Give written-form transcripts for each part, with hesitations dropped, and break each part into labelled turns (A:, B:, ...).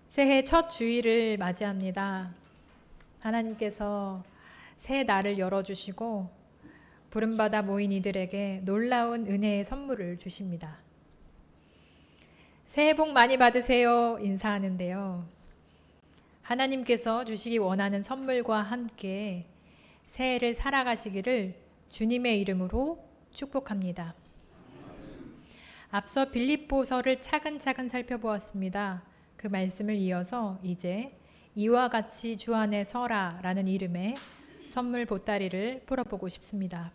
A: 새해 첫 주일을 맞이합니다. 하나님께서 새 날을 열어주시고 부름받아 모인 이들에게 놀라운 은혜의 선물을 주십니다. 새해 복 많이 받으세요 인사하는데요. 하나님께서 주시기 원하는 선물과 함께 새해를 살아가시기를 주님의 이름으로 축복합니다. 앞서 빌립보서를 차근차근 살펴보았습니다. 그 말씀을 이어서 이제 이와 같이 주 안에 서라 라는 이름의 선물 보따리를 풀어보고 싶습니다.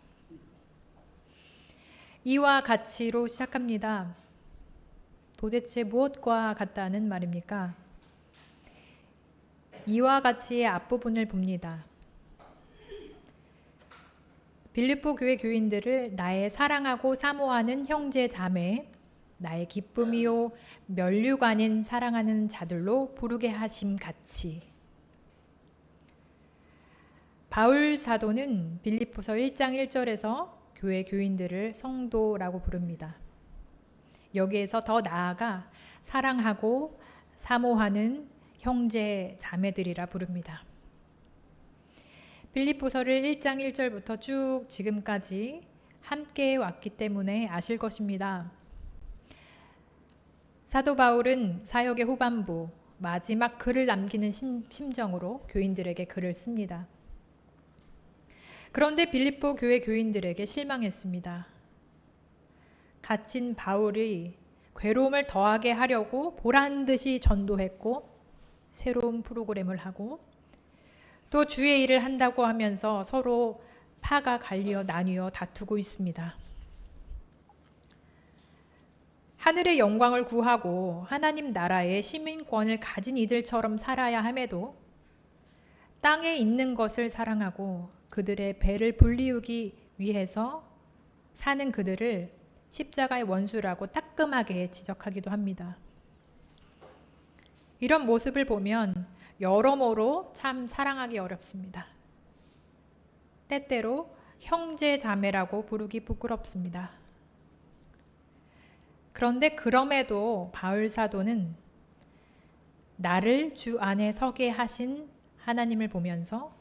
A: 이와 같이로 시작합니다. 도대체 무엇과 같다는 말입니까? 이와 같이의 앞부분을 봅니다. 빌립보 교회 교인들을 나의 사랑하고 사모하는 형제 자매, 나의 기쁨이요 면류가 아닌 사랑하는 자들로 부르게 하심 같이. 바울 사도는 빌립보서 1장 1절에서 교회 교인들을 성도라고 부릅니다. 여기에서 더 나아가 사랑하고 사모하는 형제 자매들이라 부릅니다. 빌립보서를 1장 1절부터 쭉 지금까지 함께 왔기 때문에 아실 것입니다. 사도 바울은 사역의 후반부 마지막 글을 남기는 심정으로 교인들에게 글을 씁니다. 그런데 빌립보 교회 교인들에게 실망했습니다. 갇힌 바울이 괴로움을 더하게 하려고 보란듯이 전도했고 새로운 프로그램을 하고 또 주의 일을 한다고 하면서 서로 파가 갈리어 나뉘어 다투고 있습니다. 하늘의 영광을 구하고 하나님 나라의 시민권을 가진 이들처럼 살아야 함에도 땅에 있는 것을 사랑하고 그들의 배를 불리우기 위해서 사는 그들을 십자가의 원수라고 따끔하게 지적하기도 합니다. 이런 모습을 보면 여러모로 참 사랑하기 어렵습니다. 때때로 형제 자매라고 부르기 부끄럽습니다. 그런데 그럼에도 바울 사도는 나를 주 안에 서게 하신 하나님을 보면서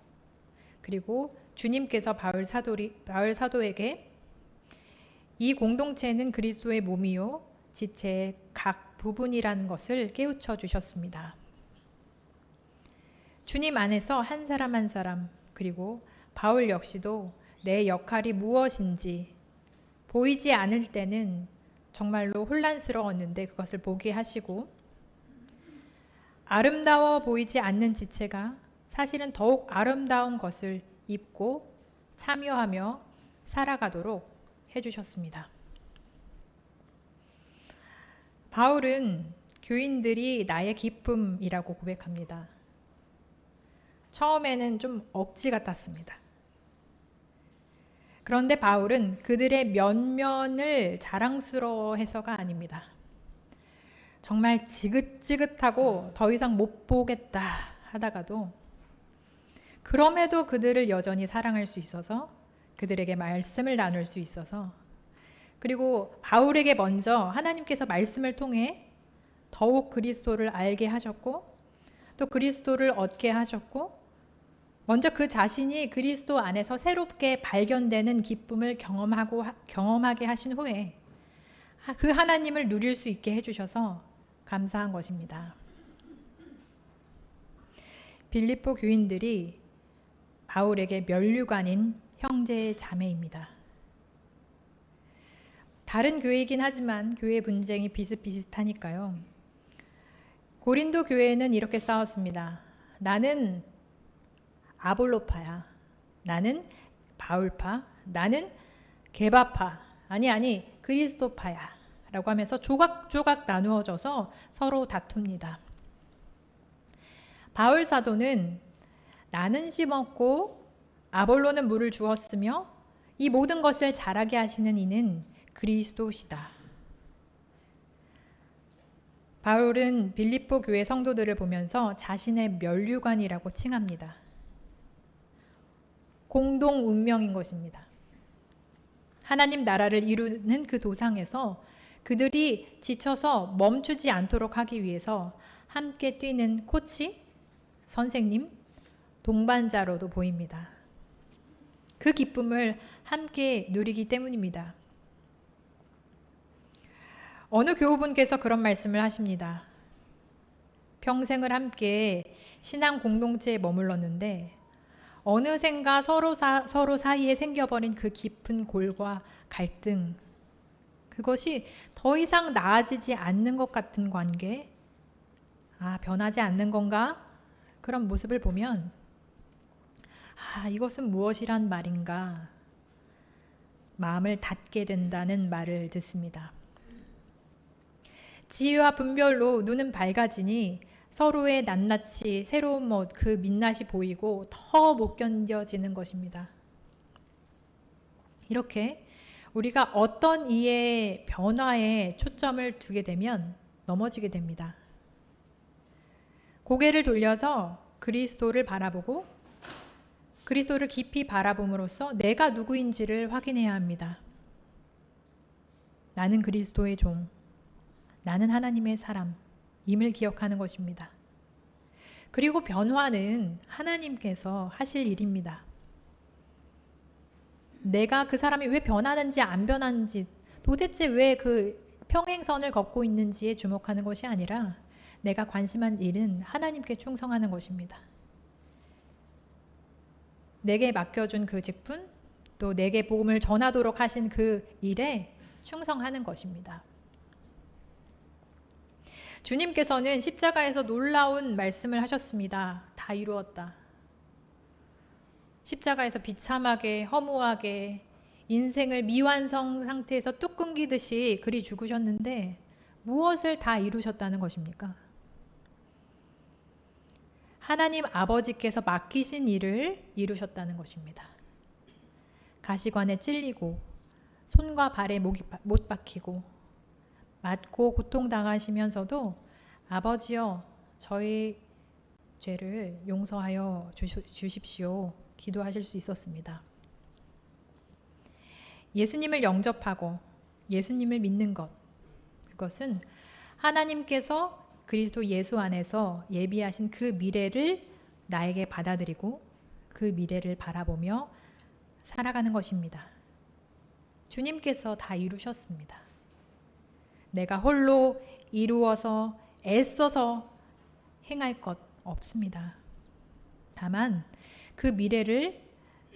A: 그리고 주님께서 바울 사도에게 이 공동체는 그리스도의 몸이요 지체의 각 부분이라는 것을 깨우쳐 주셨습니다. 주님 안에서 한 사람 한 사람 그리고 바울 역시도 내 역할이 무엇인지 보이지 않을 때는 정말로 혼란스러웠는데 그것을 보게 하시고 아름다워 보이지 않는 지체가 사실은 더욱 아름다운 것을 입고 참여하며 살아가도록 해주셨습니다. 바울은 교인들이 나의 기쁨이라고 고백합니다. 처음에는 좀 억지 같았습니다. 그런데 바울은 그들의 면면을 자랑스러워해서가 아닙니다. 정말 지긋지긋하고 더 이상 못 보겠다 하다가도 그럼에도 그들을 여전히 사랑할 수 있어서 그들에게 말씀을 나눌 수 있어서 그리고 바울에게 먼저 하나님께서 말씀을 통해 더욱 그리스도를 알게 하셨고 또 그리스도를 얻게 하셨고 먼저 그 자신이 그리스도 안에서 새롭게 발견되는 기쁨을 경험하게 하신 후에 그 하나님을 누릴 수 있게 해주셔서 감사한 것입니다. 빌립보 교인들이 바울에게 면류가 아닌 형제 자매입니다. 다른 교회이긴 하지만 교회 분쟁이 비슷비슷하니까요. 고린도 교회는 이렇게 싸웠습니다. 나는 아볼로파야. 나는 바울파. 나는 게바파. 아니 그리스도파야. 라고 하면서 조각조각 나누어져서 서로 다툽니다. 바울 사도는 나는 심었고 아볼로는 물을 주었으며 이 모든 것을 자라게 하시는 이는 그리스도시다. 바울은 빌립보 교회 성도들을 보면서 자신의 면류관이라고 칭합니다. 공동 운명인 것입니다. 하나님 나라를 이루는 그 도상에서 그들이 지쳐서 멈추지 않도록 하기 위해서 함께 뛰는 코치, 선생님, 동반자로도 보입니다. 그 기쁨을 함께 누리기 때문입니다. 어느 교우분께서 그런 말씀을 하십니다. 평생을 함께 신앙 공동체에 머물렀는데 어느샌가 서로 사이에 생겨버린 그 깊은 골과 갈등, 그것이 더 이상 나아지지 않는 것 같은 관계, 변하지 않는 건가? 그런 모습을 보면 이것은 무엇이란 말인가? 마음을 닫게 된다는 말을 듣습니다. 지혜와 분별로 눈은 밝아지니 서로의 낱낱이 새로운 그 민낯이 보이고 더 못 견뎌지는 것입니다. 이렇게 우리가 어떤 이의 변화에 초점을 두게 되면 넘어지게 됩니다. 고개를 돌려서 그리스도를 바라보고 그리스도를 깊이 바라봄으로써 내가 누구인지를 확인해야 합니다. 나는 그리스도의 종, 나는 하나님의 사람임을 기억하는 것입니다. 그리고 변화는 하나님께서 하실 일입니다. 내가 그 사람이 왜 변하는지 안 변하는지, 도대체 왜 그 평행선을 걷고 있는지에 주목하는 것이 아니라 내가 관심한 일은 하나님께 충성하는 것입니다. 내게 맡겨준 그 직분, 또 내게 복음을 전하도록 하신 그 일에 충성하는 것입니다. 주님께서는 십자가에서 놀라운 말씀을 하셨습니다. 다 이루었다. 십자가에서 비참하게 허무하게 인생을 미완성 상태에서 뚝 끊기듯이 그리 죽으셨는데 무엇을 다 이루셨다는 것입니까? 하나님 아버지께서 맡기신 일을 이루셨다는 것입니다. 가시관에 찔리고 손과 발에 못 박히고 맞고 고통당하시면서도 아버지여 저희 죄를 용서하여 주십시오 기도하실 수 있었습니다. 예수님을 영접하고 예수님을 믿는 것, 그것은 하나님께서 그리스도 예수 안에서 예비하신 그 미래를 나에게 받아들이고 그 미래를 바라보며 살아가는 것입니다. 주님께서 다 이루셨습니다. 내가 홀로 이루어서 애써서 행할 것 없습니다. 다만 그 미래를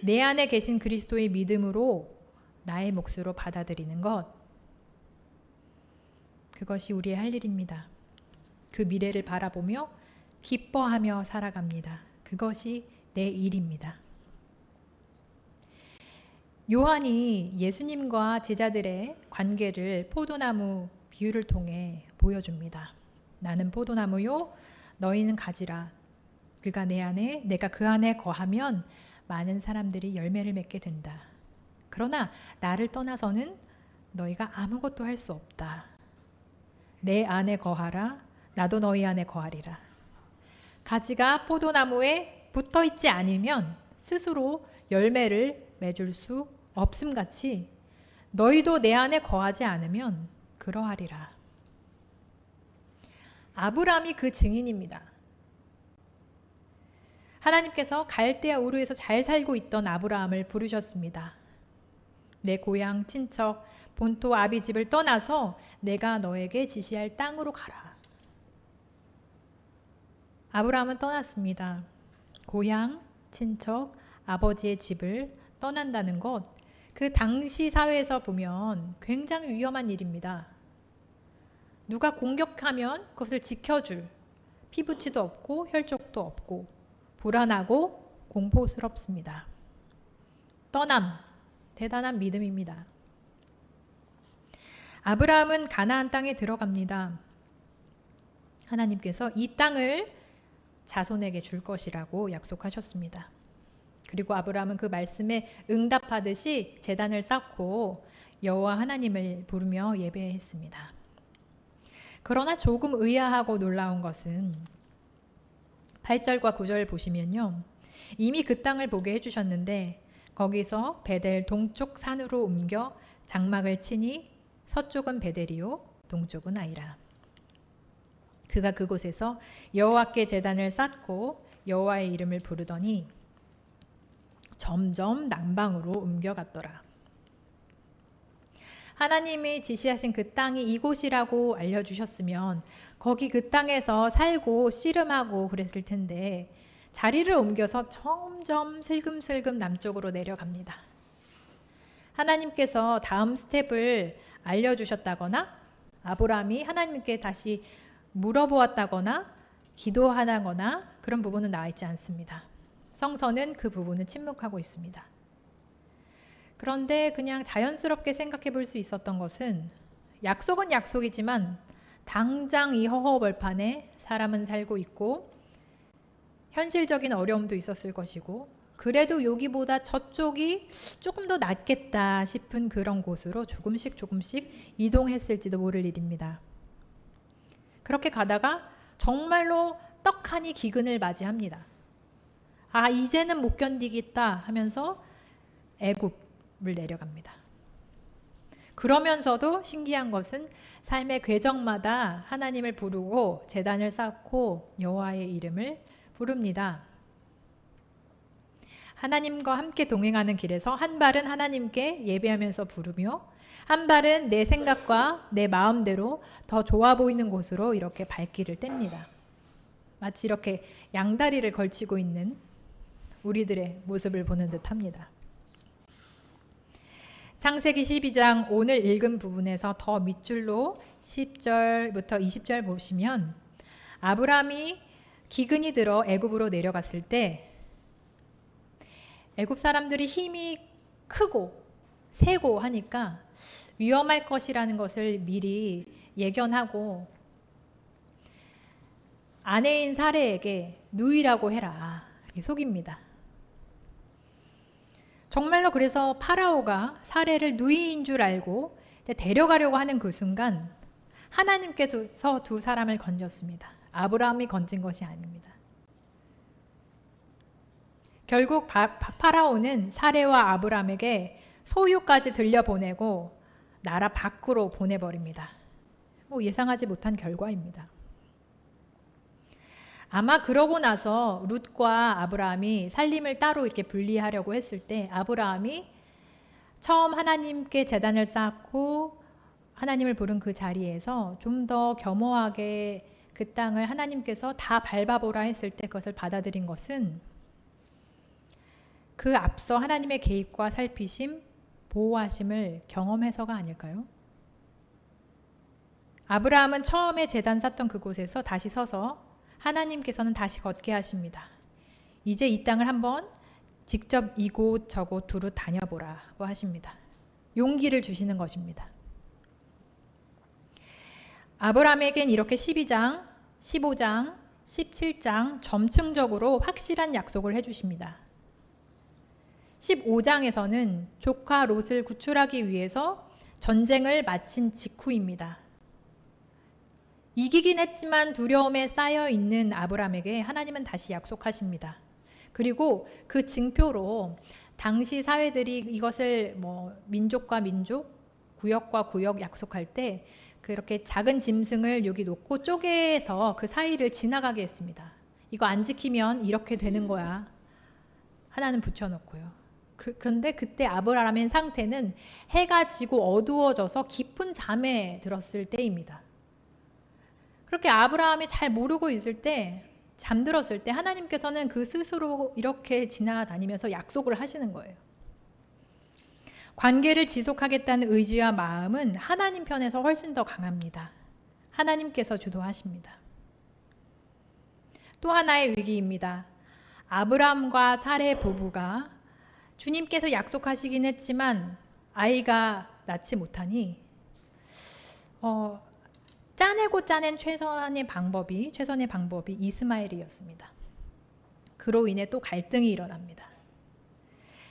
A: 내 안에 계신 그리스도의 믿음으로 나의 몫으로 받아들이는 것, 그것이 우리의 할 일입니다. 그 미래를 바라보며 기뻐하며 살아갑니다. 그것이 내 일입니다. 요한이 예수님과 제자들의 관계를 포도나무 비유를 통해 보여줍니다. 나는 포도나무요, 너희는 가지라. 그가 내 안에, 내가 그 안에 거하면 많은 사람들이 열매를 맺게 된다. 그러나 나를 떠나서는 너희가 아무것도 할 수 없다. 내 안에 거하라. 나도 너희 안에 거하리라. 가지가 포도나무에 붙어 있지 않으면 스스로 열매를 맺을 수 없음같이 너희도 내 안에 거하지 않으면 그러하리라. 아브라함이 그 증인입니다. 하나님께서 갈대아 우르에서 잘 살고 있던 아브라함을 부르셨습니다. 내 고향, 친척, 본토 아비집을 떠나서 내가 너에게 지시할 땅으로 가라. 아브라함은 떠났습니다. 고향, 친척, 아버지의 집을 떠난다는 것, 그 당시 사회에서 보면 굉장히 위험한 일입니다. 누가 공격하면 그것을 지켜줄 피부치도 없고 혈족도 없고 불안하고 공포스럽습니다. 떠남, 대단한 믿음입니다. 아브라함은 가나안 땅에 들어갑니다. 하나님께서 이 땅을 자손에게 줄 것이라고 약속하셨습니다. 그리고 아브라함은 그 말씀에 응답하듯이 제단을 쌓고 여호와 하나님을 부르며 예배했습니다. 그러나 조금 의아하고 놀라운 것은 8절과 9절 보시면요. 이미 그 땅을 보게 해주셨는데 거기서 베델 동쪽 산으로 옮겨 장막을 치니 서쪽은 베델이요 동쪽은 아이라. 그 그가 그곳에서 여호와께 제단을 쌓고 여호와의 이름을 부르더니 점점 남방으로 옮겨갔더라. 하나님이 지시하신 그 땅이 이곳이라고 알려주셨으면 거기 그 땅에서 살고 씨름하고 그랬을 텐데 자리를 옮겨서 점점 슬금슬금 남쪽으로 내려갑니다. 하나님께서 다음 스텝을 알려주셨다거나 아브라함이 하나님께 다시 물어보았다거나 기도하거나 그런 부분은 나와 있지 않습니다. 성서는 그 부분을 침묵하고 있습니다. 그런데 그냥 자연스럽게 생각해 볼 수 있었던 것은 약속은 약속이지만 당장 이 허허벌판에 사람은 살고 있고 현실적인 어려움도 있었을 것이고 그래도 여기보다 저쪽이 조금 더 낫겠다 싶은 그런 곳으로 조금씩 이동했을지도 모를 일입니다. 그렇게 가다가 정말로 떡하니 기근을 맞이합니다. 아, 이제는 못 견디겠다 하면서 애굽을 내려갑니다. 그러면서도 신기한 것은 삶의 궤적마다 하나님을 부르고 제단을 쌓고 여호와의 이름을 부릅니다. 하나님과 함께 동행하는 길에서 한 발은 하나님께 예배하면서 부르며 한 발은 내 생각과 내 마음대로 더 좋아 보이는 곳으로 이렇게 발길을 뗍니다. 마치 이렇게 양다리를 걸치고 있는 우리들의 모습을 보는 듯합니다. 창세기 12장 오늘 읽은 부분에서 더 밑줄로 10절부터 20절 보시면 아브라함이 기근이 들어 애굽으로 내려갔을 때 애굽 사람들이 힘이 크고 세고 하니까 위험할 것이라는 것을 미리 예견하고 아내인 사레에게 누이라고 해라 이렇게 속입니다. 정말로 그래서 파라오가 사레를 누이인 줄 알고 데려가려고 하는 그 순간 하나님께서 두 사람을 건졌습니다. 아브라함이 건진 것이 아닙니다. 결국 파라오는 사레와 아브라함에게 소유까지 들려보내고 나라 밖으로 보내버립니다. 예상하지 못한 결과입니다. 아마 그러고 나서 룻과 아브라함이 살림을 따로 이렇게 분리하려고 했을 때 아브라함이 처음 하나님께 제단을 쌓고 하나님을 부른 그 자리에서 좀 더 겸허하게 그 땅을 하나님께서 다 밟아보라 했을 때 그것을 받아들인 것은 그 앞서 하나님의 개입과 살피심, 보호하심을 경험해서가 아닐까요? 아브라함은 처음에 제단 쌓던 그곳에서 다시 서서 하나님께서는 다시 걷게 하십니다. 이제 이 땅을 한번 직접 이곳 저곳 두루 다녀보라고 하십니다. 용기를 주시는 것입니다. 아브라함에겐 이렇게 12장, 15장, 17장 점층적으로 확실한 약속을 해주십니다. 15장에서는 조카 롯을 구출하기 위해서 전쟁을 마친 직후입니다. 이기긴 했지만 두려움에 쌓여 있는 아브라함에게 하나님은 다시 약속하십니다. 그리고 그 징표로 당시 사회들이 이것을 민족과 민족, 구역과 구역 약속할 때 그렇게 작은 짐승을 여기 놓고 쪼개서 그 사이를 지나가게 했습니다. 이거 안 지키면 이렇게 되는 거야. 하나는 붙여놓고요. 그런데 그때 아브라함의 상태는 해가 지고 어두워져서 깊은 잠에 들었을 때입니다. 그렇게 아브라함이 잘 모르고 있을 때, 잠들었을 때 하나님께서는 그 스스로 이렇게 지나다니면서 약속을 하시는 거예요. 관계를 지속하겠다는 의지와 마음은 하나님 편에서 훨씬 더 강합니다. 하나님께서 주도하십니다. 또 하나의 위기입니다. 아브라함과 사레 부부가 주님께서 약속하시긴 했지만 아이가 낳지 못하니 짜내고 짜낸 최선의 방법이 이스마엘이었습니다. 그로 인해 또 갈등이 일어납니다.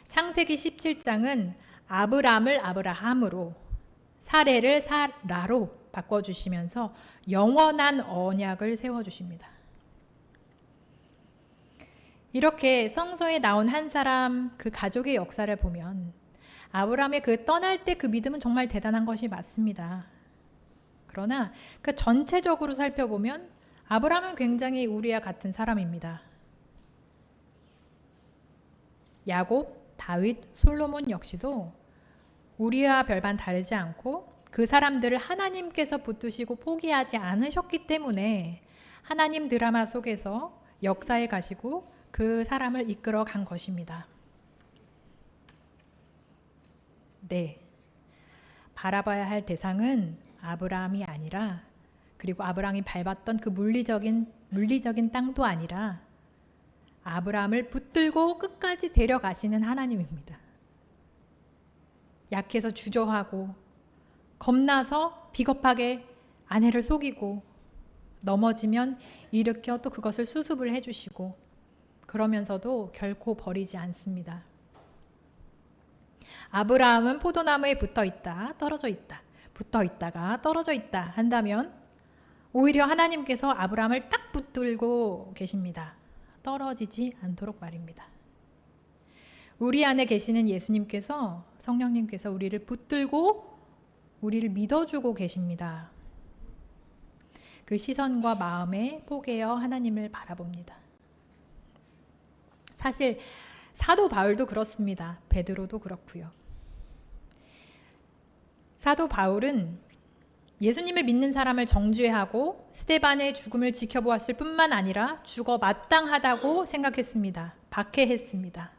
A: 창세기 17장은 아브람을 아브라함으로 사레를 사라로 바꿔주시면서 영원한 언약을 세워주십니다. 이렇게 성서에 나온 한 사람 그 가족의 역사를 보면 아브라함의 그 떠날 때 그 믿음은 정말 대단한 것이 맞습니다. 그러나 그 전체적으로 살펴보면 아브라함은 굉장히 우리와 같은 사람입니다. 야곱, 다윗, 솔로몬 역시도 우리와 별반 다르지 않고 그 사람들을 하나님께서 붙드시고 포기하지 않으셨기 때문에 하나님 드라마 속에서 역사에 가시고 그 사람을 이끌어 간 것입니다. 네, 바라봐야 할 대상은 아브라함이 아니라, 그리고 아브라함이 밟았던 그 물리적인 땅도 아니라 아브라함을 붙들고 끝까지 데려가시는 하나님입니다. 약해서 주저하고 겁나서 비겁하게 아내를 속이고 넘어지면 일으켜 또 그것을 수습을 해주시고 그러면서도 결코 버리지 않습니다. 아브라함은 포도나무에 붙어 있다, 떨어져 있다, 붙어 있다가 떨어져 있다 한다면 오히려 하나님께서 아브라함을 딱 붙들고 계십니다. 떨어지지 않도록 말입니다. 우리 안에 계시는 예수님께서, 성령님께서 우리를 붙들고 우리를 믿어주고 계십니다. 그 시선과 마음에 포개어 하나님을 바라봅니다. 사실 사도 바울도 그렇습니다. 베드로도 그렇고요. 사도 바울은 예수님을 믿는 사람을 정죄하고 스데반의 죽음을 지켜보았을 뿐만 아니라 죽어 마땅하다고 생각했습니다. 박해했습니다.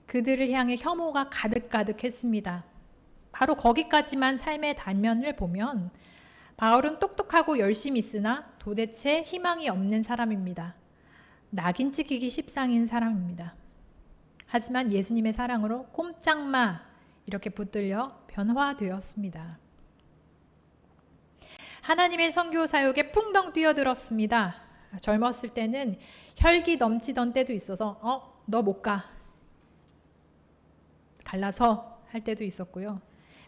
A: 그들을 향해 혐오가 가득가득했습니다. 바로 거기까지만 삶의 단면을 보면 바울은 똑똑하고 열심히 있으나 도대체 희망이 없는 사람입니다. 낙인 찍히기 십상인 사람입니다. 하지만 예수님의 사랑으로 꼼짝마 이렇게 붙들려 변화되었습니다. 하나님의 선교 사역에 풍덩 뛰어들었습니다. 젊었을 때는 혈기 넘치던 때도 있어서 너 못 가. 갈라서 할 때도 있었고요.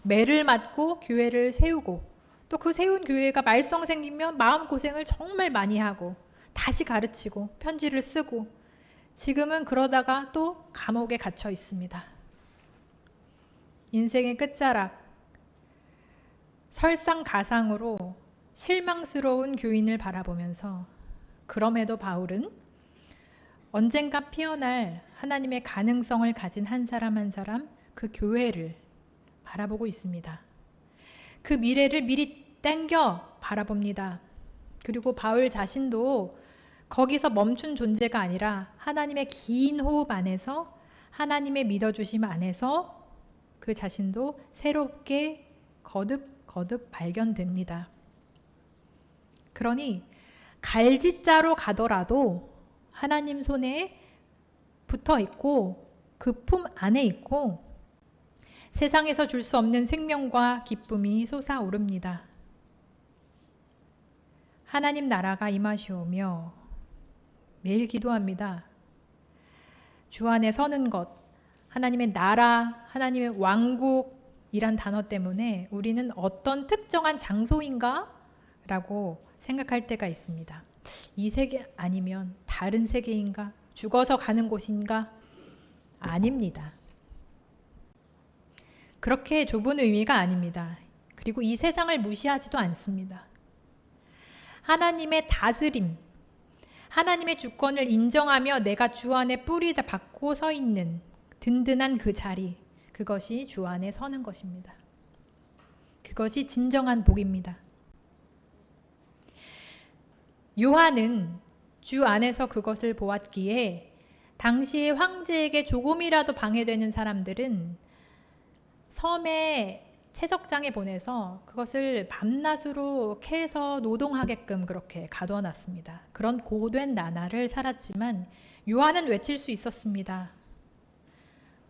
A: 매를 맞고 교회를 세우고 또 그 세운 교회가 말썽 생기면 마음고생을 정말 많이 하고 다시 가르치고 편지를 쓰고 지금은 그러다가 또 감옥에 갇혀 있습니다. 인생의 끝자락, 설상가상으로 실망스러운 교인을 바라보면서 그럼에도 바울은 언젠가 피어날 하나님의 가능성을 가진 한 사람 한 사람 그 교회를 바라보고 있습니다. 그 미래를 미리 땡겨 바라봅니다. 그리고 바울 자신도 거기서 멈춘 존재가 아니라 하나님의 긴 호흡 안에서 하나님의 믿어주심 안에서 그 자신도 새롭게 거듭 발견됩니다. 그러니 갈짓자로 가더라도 하나님 손에 붙어 있고 그 품 안에 있고 세상에서 줄 수 없는 생명과 기쁨이 솟아오릅니다. 하나님 나라가 임하시오며 매일 기도합니다. 주 안에 서는 것, 하나님의 나라, 하나님의 왕국이란 단어 때문에 우리는 어떤 특정한 장소인가? 라고 생각할 때가 있습니다. 이 세계 아니면 다른 세계인가? 죽어서 가는 곳인가? 아닙니다. 그렇게 좁은 의미가 아닙니다. 그리고 이 세상을 무시하지도 않습니다. 하나님의 다스림, 하나님의 주권을 인정하며 내가 주 안에 뿌리 박고 서 있는 든든한 그 자리, 그것이 주 안에 서는 것입니다. 그것이 진정한 복입니다. 요한은 주 안에서 그것을 보았기에 당시의 황제에게 조금이라도 방해되는 사람들은 섬에 채석장에 보내서 그것을 밤낮으로 캐서 노동하게끔 그렇게 가둬놨습니다. 그런 고된 나날을 살았지만 요한은 외칠 수 있었습니다.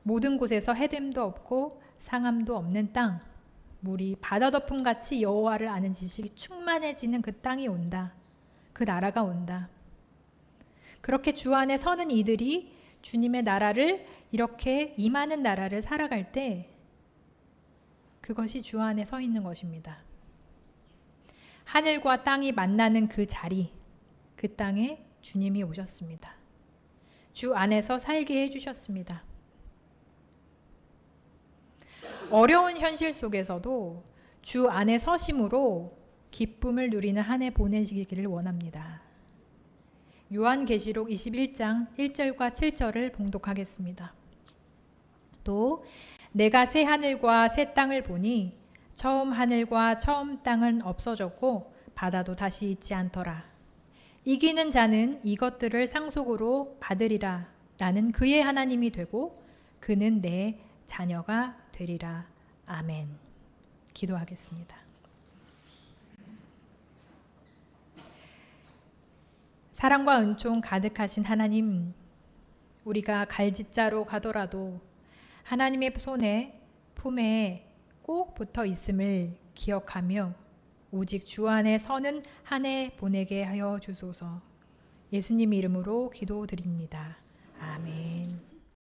A: 모든 곳에서 해됨도 없고 상함도 없는 땅, 물이 바다 덮음같이 여호와를 아는 지식이 충만해지는 그 땅이 온다. 그 나라가 온다. 그렇게 주 안에 서는 이들이 주님의 나라를, 이렇게 임하는 나라를 살아갈 때 그것이 주 안에 서 있는 것입니다. 하늘과 땅이 만나는 그 자리, 그 땅에 주님이 오셨습니다. 주 안에서 살게 해주셨습니다. 어려운 현실 속에서도 주 안에 서심으로 기쁨을 누리는 한 해 보내시기를 원합니다. 요한계시록 21장 1절과 7절을 봉독하겠습니다. 또 내가 새 하늘과 새 땅을 보니 처음 하늘과 처음 땅은 없어졌고 바다도 다시 있지 않더라. 이기는 자는 이것들을 상속으로 받으리라. 나는 그의 하나님이 되고 그는 내 자녀가 되리라. 아멘. 기도하겠습니다. 사랑과 은총 가득하신 하나님, 우리가 갈짓자로 가더라도 하나님의 손에 품에 꼭 붙어 있음을 기억하며 오직 주 안에 서는 한 해 보내게 하여 주소서. 예수님 이름으로 기도드립니다. 아멘.